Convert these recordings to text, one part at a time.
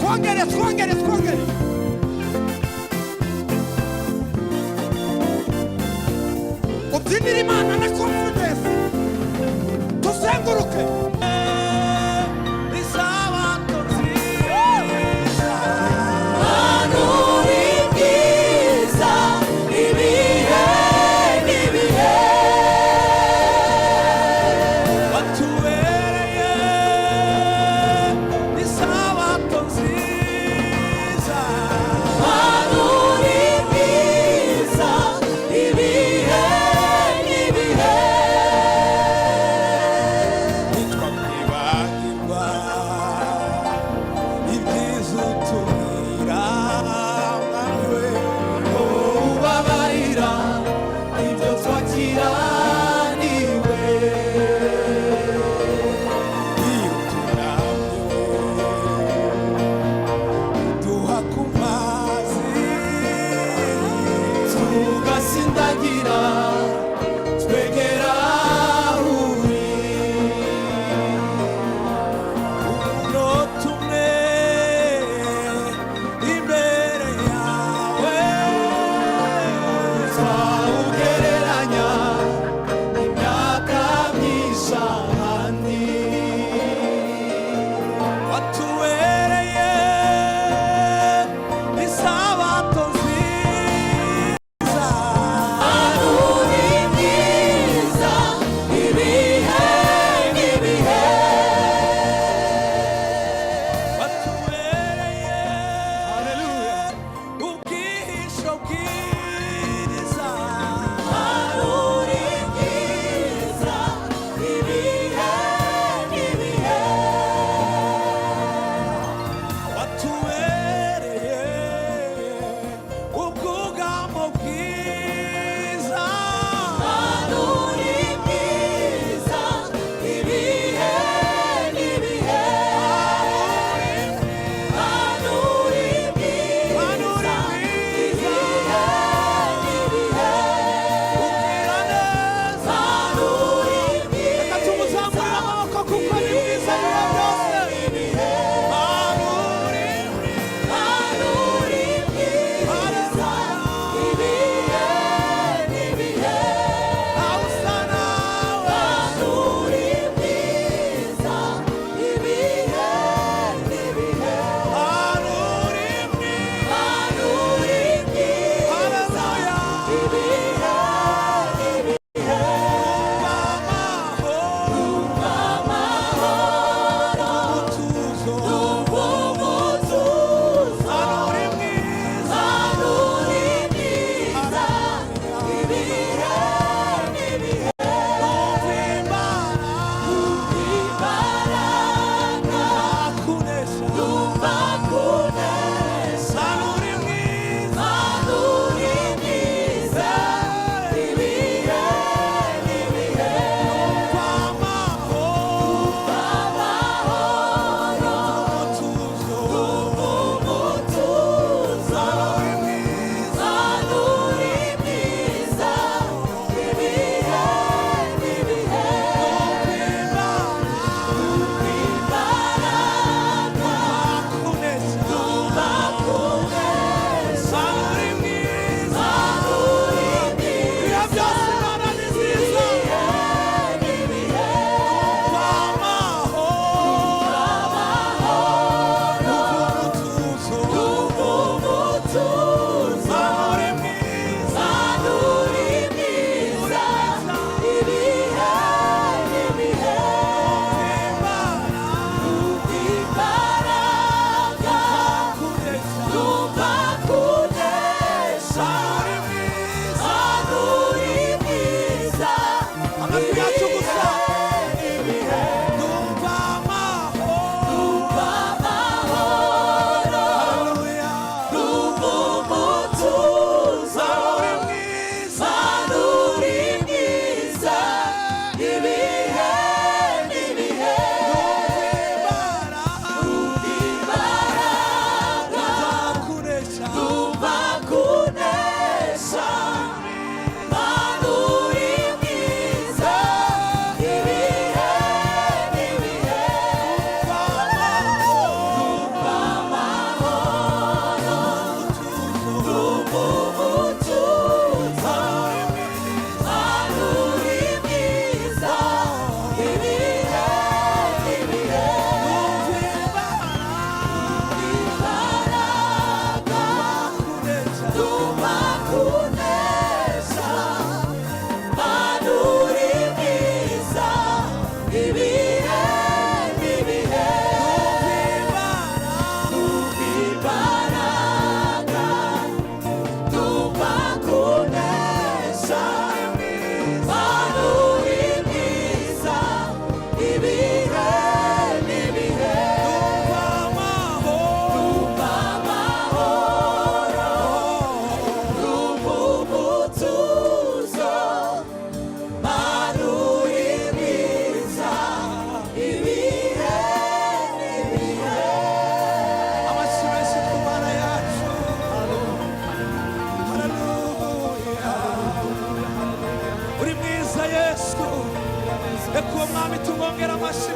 twongere ubyinira Imana na confidence tuzenguruke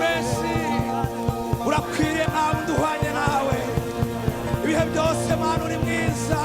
menshi urakwiriye nta wundi uhwanye nawe ibihe byose mana uri mwiza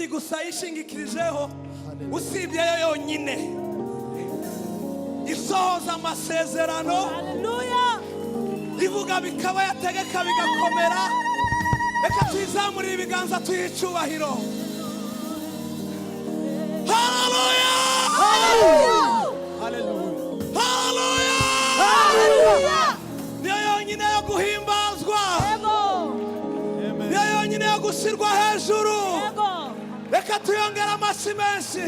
yindi gusa yishingikirijeho usibye yo yonyine isohoza amasezerano. Hallelujah. Ivuga bikaba, yategeka bigakomera. Reka tuyizamurire ibiganza tuyicubahiro. Hallelujah! Hallelujah. Hallelujah! Niyo yonyine yo guhimbazwa, niyo yonyine yo gushyirwa hejuru. Reka tuyongere amashyi menshi.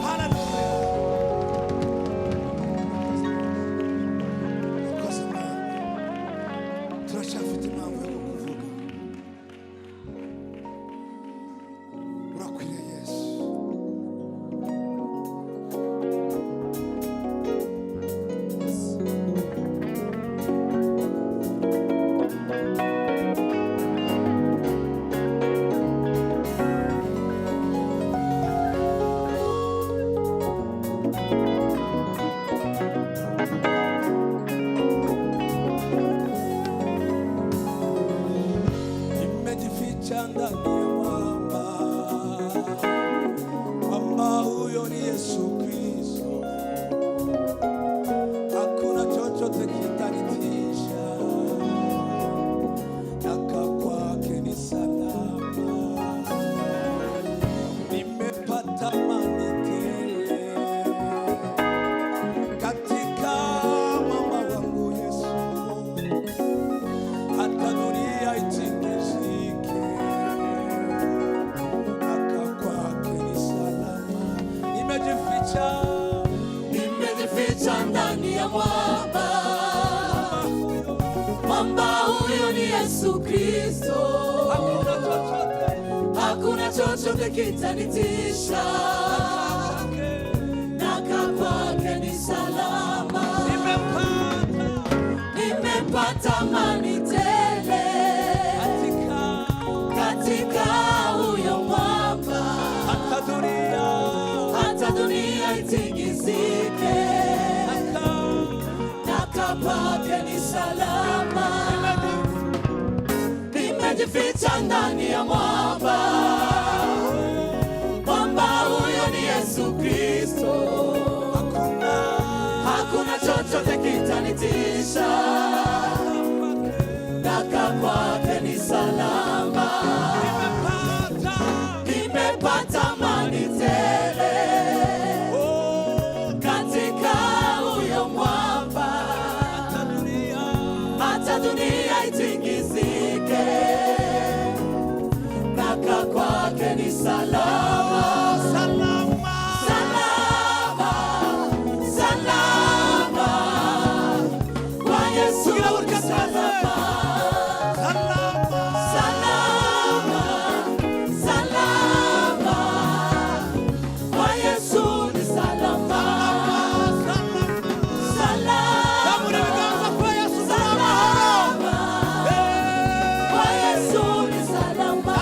Hallelujah! Turacyafite impamvu yo kuvuga. Urakwiriye Yesu. Nimejificha ndani ya mwamba, mwamba huyo ni Yesu Kristo. Hakuna chochote kitanitisha, nakaa kwake ni salama. Nimepata amani tele katika mwamba wangu Yesu. Hata dunia itingizike, nakaa kwake ni salama. Nimejificha ndani ya mwamba, mwamba huyo ni Yesu Kristo. Hakuna chochote kitanitisha, nakaa kwake ni salama. Nimepata amani tele katika huyo mwamba. Hata dunia itingizike, nakaa kwake ni salama. Nimejificha ndani ya mwamba, mwamba huyo ni Yesu Kristo. Hakuna chochote kitanitisha, nakaa kwake ni salama. Nimepata amani tele katika huyo mwamba. Hata dunia itingizike, nakaa kwake ni salama. Kwa Yesu ni salama. Kwa Yesu ni salama. Kwa Yesu ni salama.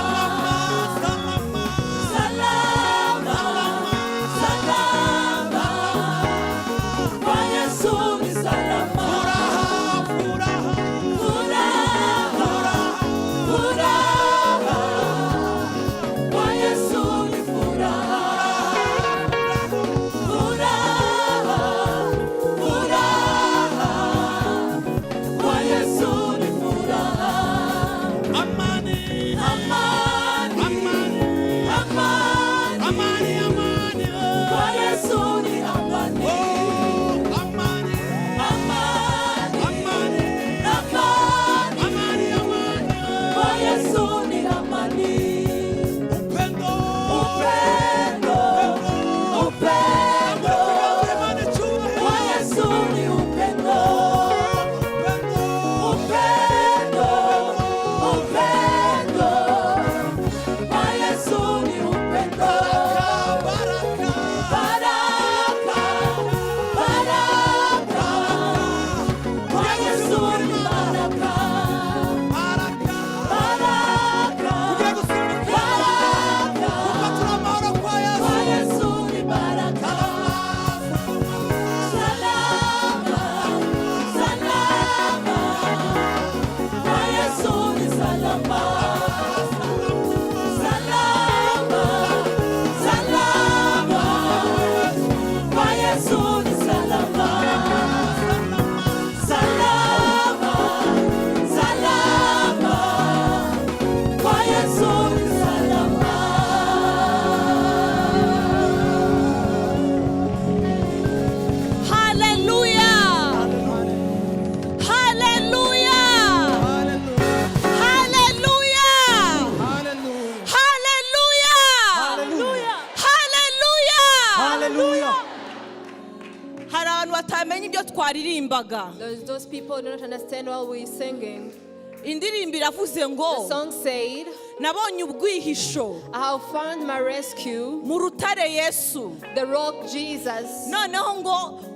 batamenya ibyo twaririmbaga. There's those people who don't understand what we're singing. Indirimbo iravuze The ngo song said, nabonye ubwihisho I have found my rescue, mu rutare Yesu. the rock Jesus. Noneho ngo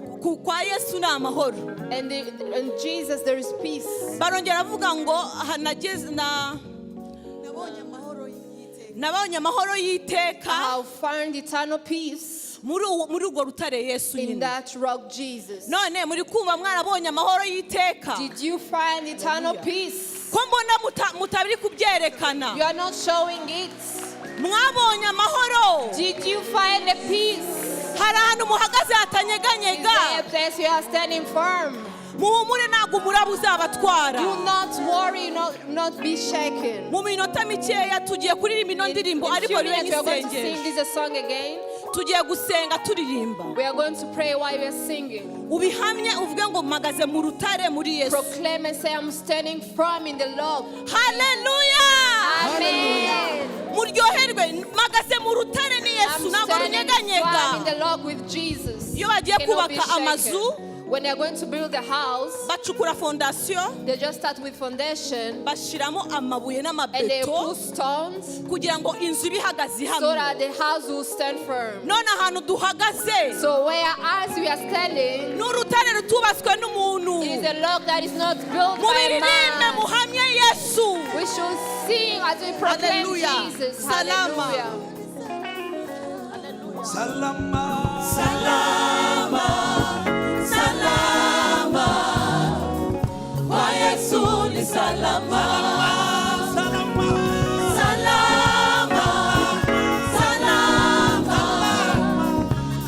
kwa Yesu ni amahoro. And in Jesus there is peace. Barongera bavuga ngo nabonye amahoro y'iteka I have found eternal peace muri urwo rutare Yesu in nyine. that rock Jesus. None muri kumva mwarabonye amahoro y'iteka? Did you find eternal peace? Ko mbona mutabiri kubyerekana. You are not showing it. Mwabonye amahoro? Did you find the peace? Hari ahantu muhagaze Is hatanyeganyega. there a place you are standing firm? Muhumure ntabwo umuraba uzabatwara. Do not worry, not be shaken. Mu minota mikeya tugiye kuririmba ino ndirimbo ariko few ribe minutes we are going to sing nk'isengesho. this song again. Tugiye gusenga turirimba. We are going to pray while we are singing. Ubihamye uvuge ngo mpagaze mu rutare muri Yesu. Proclaim and say, I'm standing firm in the Lord. Hallelujah. Amen. Muryoherwe mpagaze mu rutare ni Yesu I'm ntabwo standing firm in runyeganyega. the Lord with Jesus. Iyo bagiye Cannot be kubaka amazu shaken. When they are going to build a house, bacukura fondasiyo they just start with foundation bashiramo amabuye and they n'amabeto put stones kugira ngo inzu ibe ihagaze so that hamwe. the house will stand firm. None ahantu duhagaze So whereas we are standing, n'urutare rutubatswe n'umuntu. it is a log that is not built by Mubiririmbe man. muhamye Yesu. We should sing as we proclaim Hallelujah. Jesus. Salama. Hallelujah. Salama. Salama, salama, kwa Yesu ni salama. Salama. Salama, salama,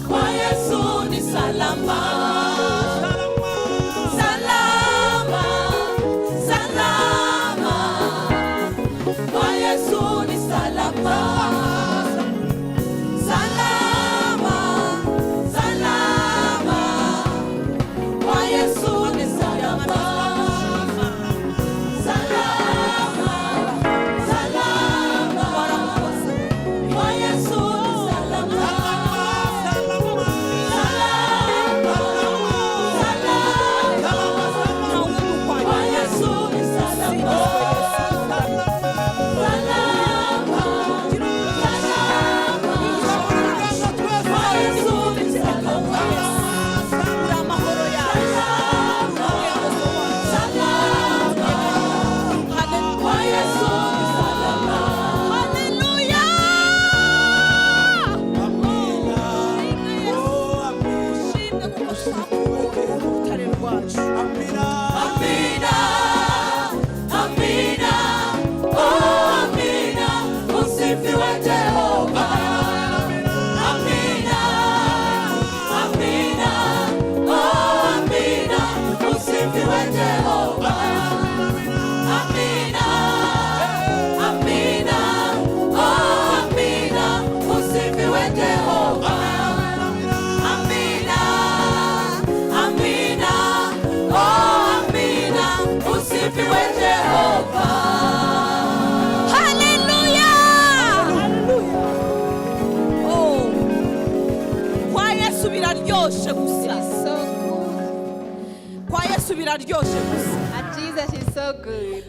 kwa Yesu ni salama. Salama, salama, kwa Yesu ni salama. Salama, salama, kwa Yesu ni salama. Salama, salama, kwa Yesu ni salama. Kwa Yesu ni salama. biraryoshe gusa. It is so good. Kwa Yesu biraryoshe gusa. And Jesus is so good.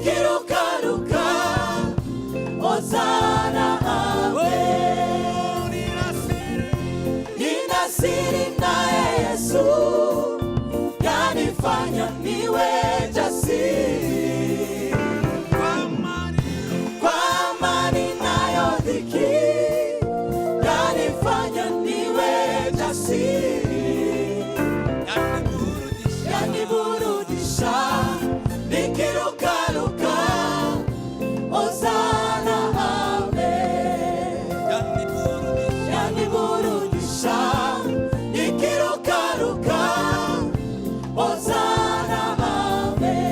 nikirukaruka Hosana amen. Nina siri naye Yesu yanifanya niwe jasiri. Kwa amani nayo dhiki yanifanya niwe jasiri. Yaniburudisha nikirukaruka Hosana amen. Yaniburudisha nikirukaruka Hosana amen.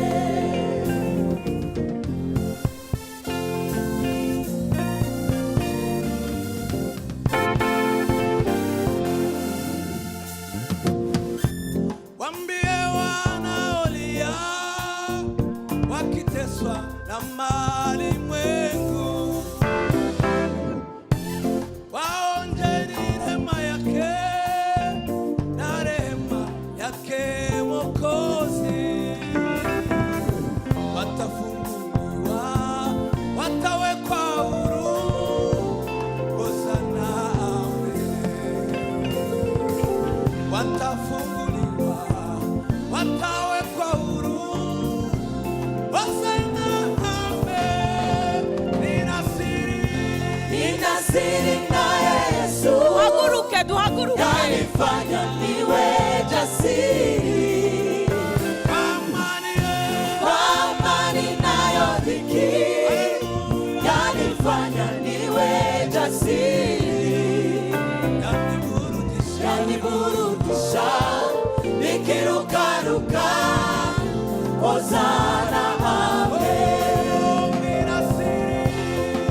Wambie wanaolia wakiteswa na mali mwengu, waonje rehema yake na rehema yake Mwokozi. Watafunguliwa, watawekwa huru. Hosana amen. Watafunguliwa, watawekwa huru. Hosana amen. Nina siri naye Yesu Duhaguruke. yanifanya niwe jasiri. Kwa amani nayo dhiki yanifanya niwe jasiri. Yaniburudisha nikirukaruka Hosana amen.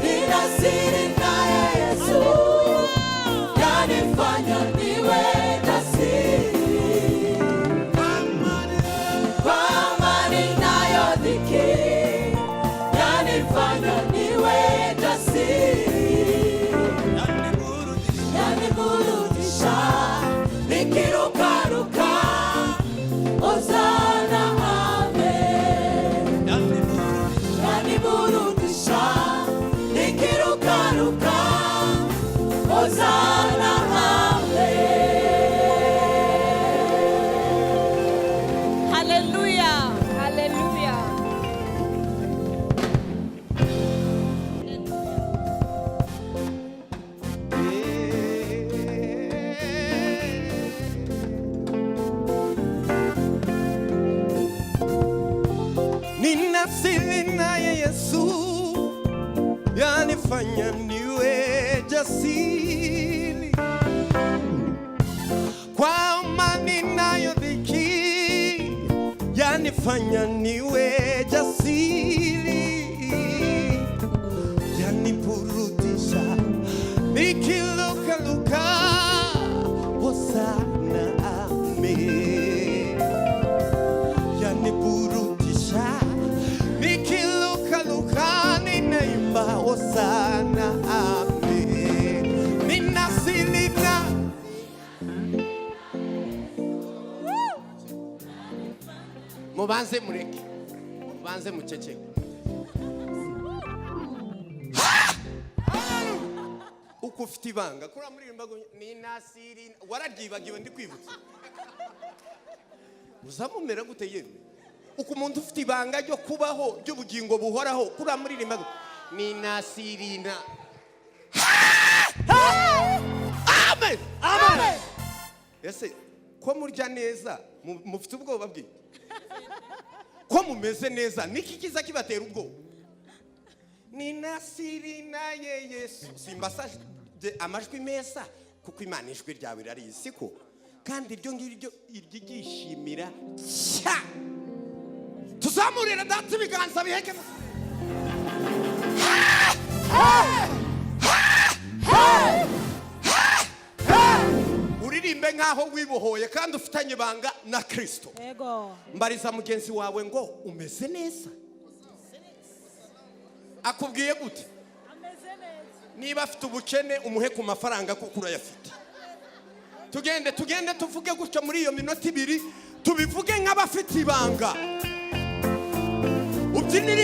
Nina siri naye Yesu yanifanya niwe jasiri. Kwa amani nayo dhiki yanifanya niwe jasiri. Yaniburudisha nikirukaruka Hosana amen. Yaniburudisha nikirukaruka Hosana amen. Hallelujah. Hallelujah. Nina siri naye Yesu yanifanya niwe jasiri. Kwa amani nayo dhiki yanifanya niwe jasiri. Yaniburudisha nikirukaruka Hosana amen. Yaniburudisha nikirukaruka ninaimba Hosana amen. Nina siri na mubanze mureke, mubanze muceceke. Uko ufite ibanga kuri amuririmba ngo nina siri wararyibagiwe ndi kwibutsa. Uzamumera gute yemwe? Uko umuntu ufite ibanga ryo kubaho ry'ubugingo buhoraho kuri amuririmba ngo nina siri na amen. Amen. Ese ko murya neza mufite ubwoba bwe? Ko mumeze neza niki kiza kibatera ubwoba? Nina siri naye Yesu. Simbasaje amajwi meza kuko Imana ijwi ryawe rarizi ko kandi iryo ngiryo iryigishimira cya. Tuzamurira data ibiganza biheke. Uririmbe nkaho wibohoye kandi ufitanye banga na Kristo. Yego. Mbariza mugenzi wawe ngo umeze neza. Akubwiye gute? Ameze neza. Niba afite ubukene umuhe ku mafaranga kuko urayafite. Tugende tuvuge gutyo muri iyo minota ibiri tubivuge nk'abafite ibanga. ubyinira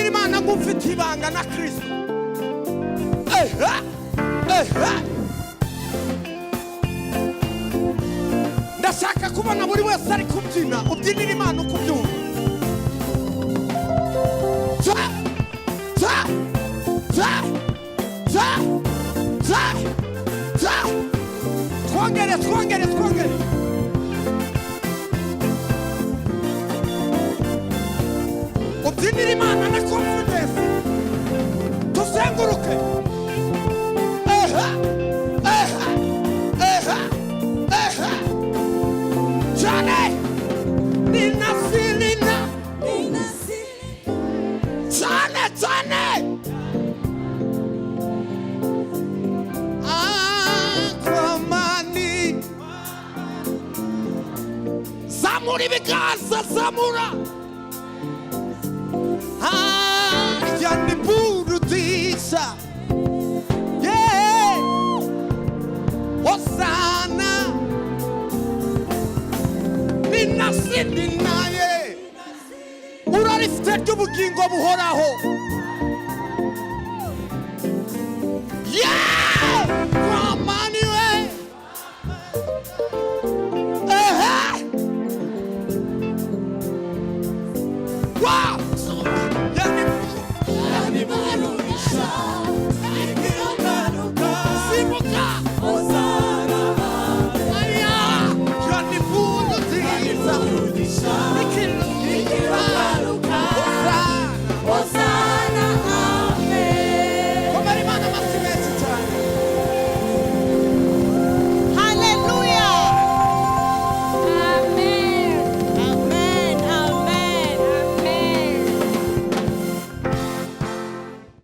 Imana ngufite ibanga na Kristo. Ndashaka kubona buri wese ari kubyina, ubyinira Imana uko ubyumva. Twongere. Ubyinira Imana na confidence. Tuzenguruke. Johnny, Nina Silina. Johnny. Aquamani. Zamura ibiganza, zamura. Yani burudisa. Yeah. Hosanna. Nina Silina ye. Urarifite ry'ubugingo buhoraho.